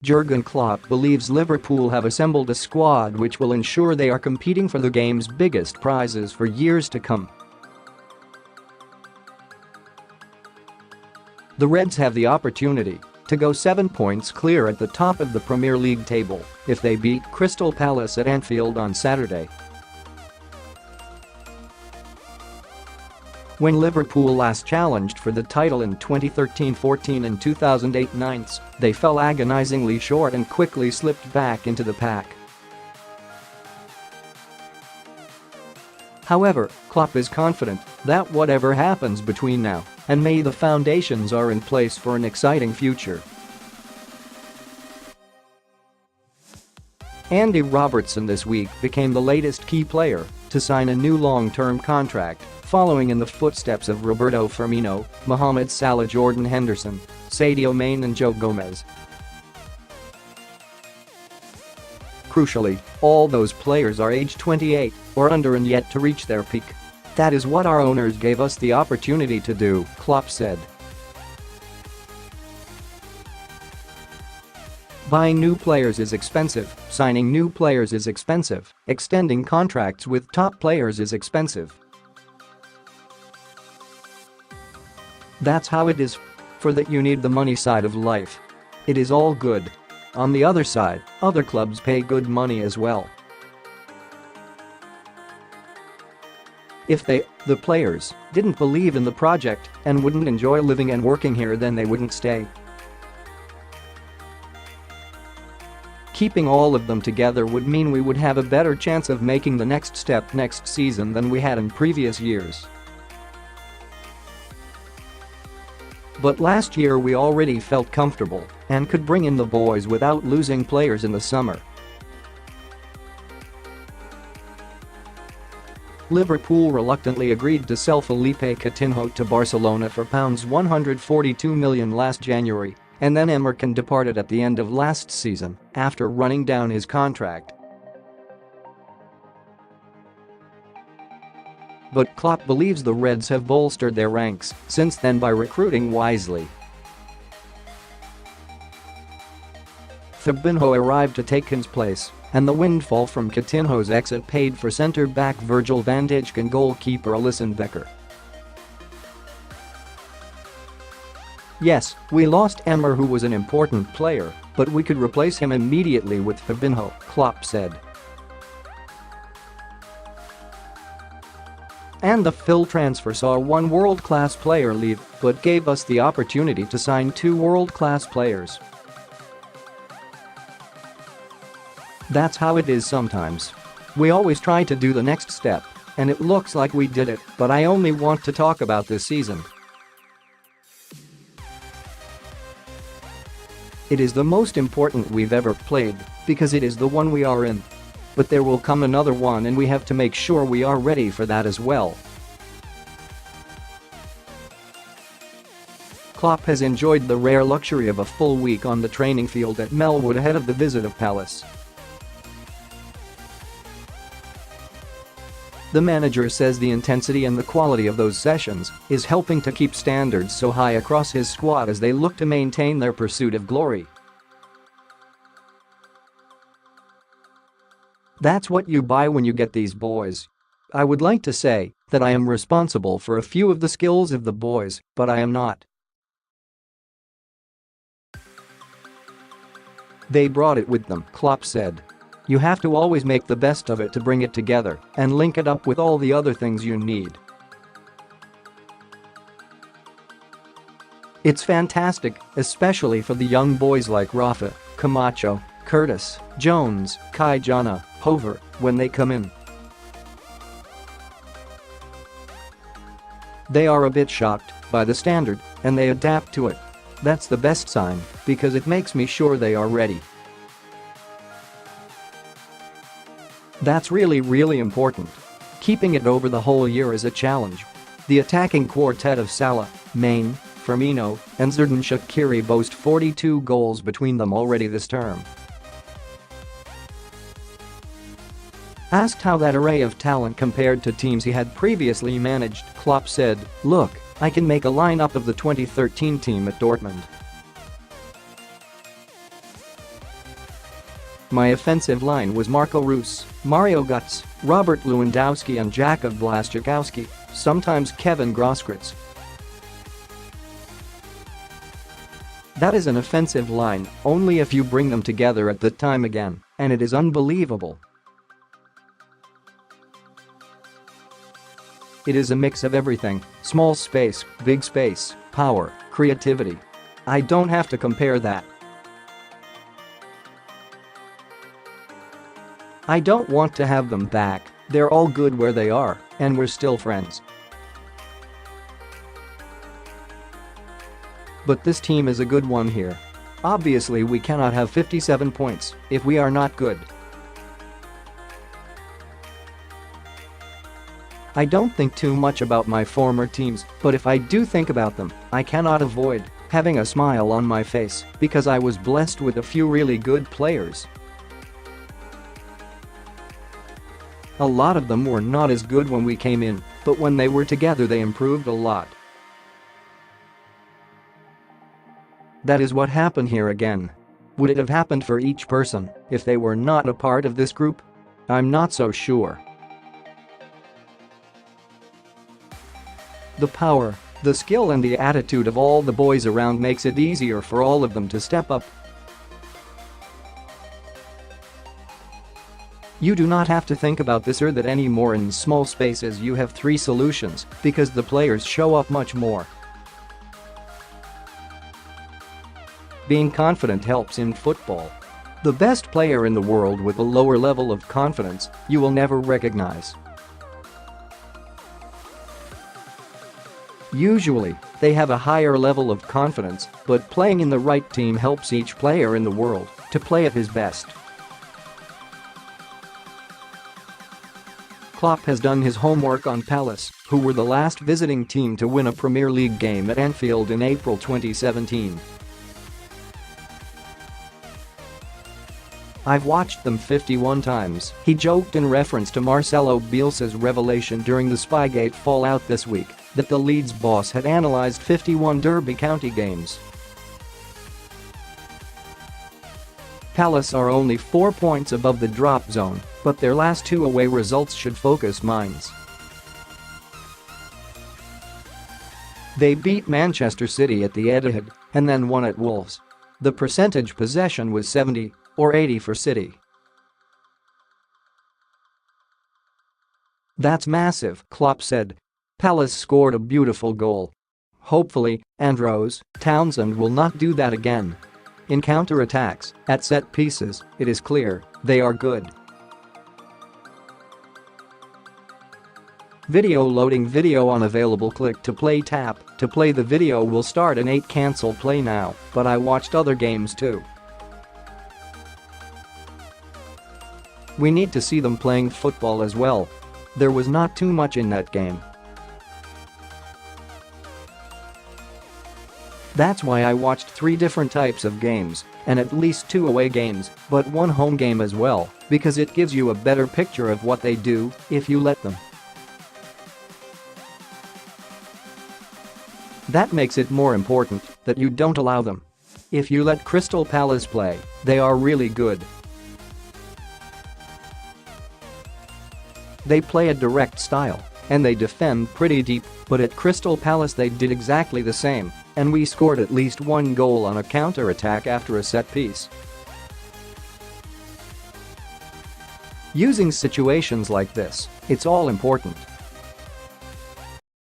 Jurgen Klopp believes Liverpool have assembled a squad which will ensure they are competing for the game's biggest prizes for years to come. The Reds have the opportunity to go 7 points clear at the top of the Premier League table if they beat Crystal Palace at Anfield on Saturday. When Liverpool last challenged for the title in 2013-14 and 2008-09, they fell agonizingly short and quickly slipped back into the pack. However, Klopp is confident that whatever happens between now and May, the foundations are in place for an exciting future. Andy Robertson this week became the latest key player to sign a new long-term contract, following in the footsteps of Roberto Firmino, Mohamed Salah, Jordan Henderson, Sadio and Joe Gomez. Crucially, all those players are age 28 or under and yet to reach their peak. That is what our owners gave us the opportunity to do, Klopp said. Buying new players is expensive, signing new players is expensive, extending contracts with top players is expensive. That's how it is. For that you need the money side of life. It is all good. On the other side, other clubs pay good money as well. If the players, didn't believe in the project and wouldn't enjoy living and working here, then they wouldn't stay. Keeping all of them together would mean we would have a better chance of making the next step next season than we had in previous years. But last year we already felt comfortable and could bring in the boys without losing players in the summer. Liverpool reluctantly agreed to sell Philippe Coutinho to Barcelona for £142 million last January, and then Emre Can departed at the end of last season after running down his contract. But Klopp believes the Reds have bolstered their ranks since then by recruiting wisely. Fabinho arrived to take Can's place, and the windfall from Coutinho's exit paid for centre-back Virgil van Dijk and goalkeeper Alisson Becker. Yes, we lost Emre, who was an important player, but we could replace him immediately with Fabinho, Klopp said. And the Phil transfer saw one world-class player leave, but gave us the opportunity to sign two world-class players. That's how it is sometimes. We always try to do the next step, and it looks like we did it, but I only want to talk about this season. It is the most important we've ever played, because it is the one we are in. But there will come another one and we have to make sure we are ready for that as well. Klopp has enjoyed the rare luxury of a full week on the training field at Melwood ahead of the visit of Palace. The manager says the intensity and the quality of those sessions is helping to keep standards so high across his squad as they look to maintain their pursuit of glory. That's what you buy when you get these boys. I would like to say that I am responsible for a few of the skills of the boys, but I am not. They brought it with them, Klopp said. You have to always make the best of it to bring it together and link it up with all the other things you need. It's fantastic, especially for the young boys like Rafa, Camacho, Curtis, Jones, Kai Jana, Hover, when they come in. They are a bit shocked by the standard and they adapt to it. That's the best sign because it makes me sure they are ready. That's really important. Keeping it over the whole year is a challenge. The attacking quartet of Salah, Mane, Firmino, and Xherdan Shaqiri boast 42 goals between them already this term. Asked how that array of talent compared to teams he had previously managed, Klopp said, "Look, I can make a lineup of the 2013 team at Dortmund. My offensive line was Marco Reus, Mario Götze, Robert Lewandowski and Jakub Blaszczykowski, sometimes Kevin Grosskreutz. That is an offensive line only if you bring them together at the time again, and it is unbelievable. It is a mix of everything: small space, big space, power, creativity. I don't have to compare that. I don't want to have them back, they're all good where they are, and we're still friends. But this team is a good one here. Obviously we cannot have 57 points if we are not good. I don't think too much about my former teams, but if I do think about them, I cannot avoid having a smile on my face because I was blessed with a few really good players. A lot of them were not as good when we came in, but when they were together they improved a lot. That is what happened here again. Would it have happened for each person if they were not a part of this group? I'm not so sure. The power, the skill and the attitude of all the boys around makes it easier for all of them to step up. You do not have to think about this or that anymore in small spaces. You have 3 solutions because the players show up much more. Being confident helps in football. The best player in the world with a lower level of confidence you will never recognize. Usually, they have a higher level of confidence, but playing in the right team helps each player in the world to play at his best. Klopp has done his homework on Palace, who were the last visiting team to win a Premier League game at Anfield in April 2017. I've watched them 51 times, he joked in reference to Marcelo Bielsa's revelation during the Spygate fallout this week that the Leeds boss had analysed 51 Derby County games. Palace are only 4 points above the drop zone, but their last 2 away results should focus minds. They beat Manchester City at the Etihad and then won at Wolves. The percentage possession was 70 or 80 for City. That's massive, Klopp said. Palace scored a beautiful goal. Hopefully, Andros Townsend will not do that again. In counter-attacks, at set pieces, it is clear they are good. Video loading. Video unavailable. Click to play. Tap to play. The video will start in 8. Cancel play now, but I watched other games too. We need to see them playing football as well. There was not too much in that game. That's why I watched 3 different types of games, and at least 2 away games, but 1 home game as well, because it gives you a better picture of what they do if you let them. That makes it more important that you don't allow them. If you let Crystal Palace play, they are really good. They play a direct style, and they defend pretty deep, but at Crystal Palace they did exactly the same, and we scored at least 1 goal on a counter-attack after a set piece. Using situations like this, it's all important.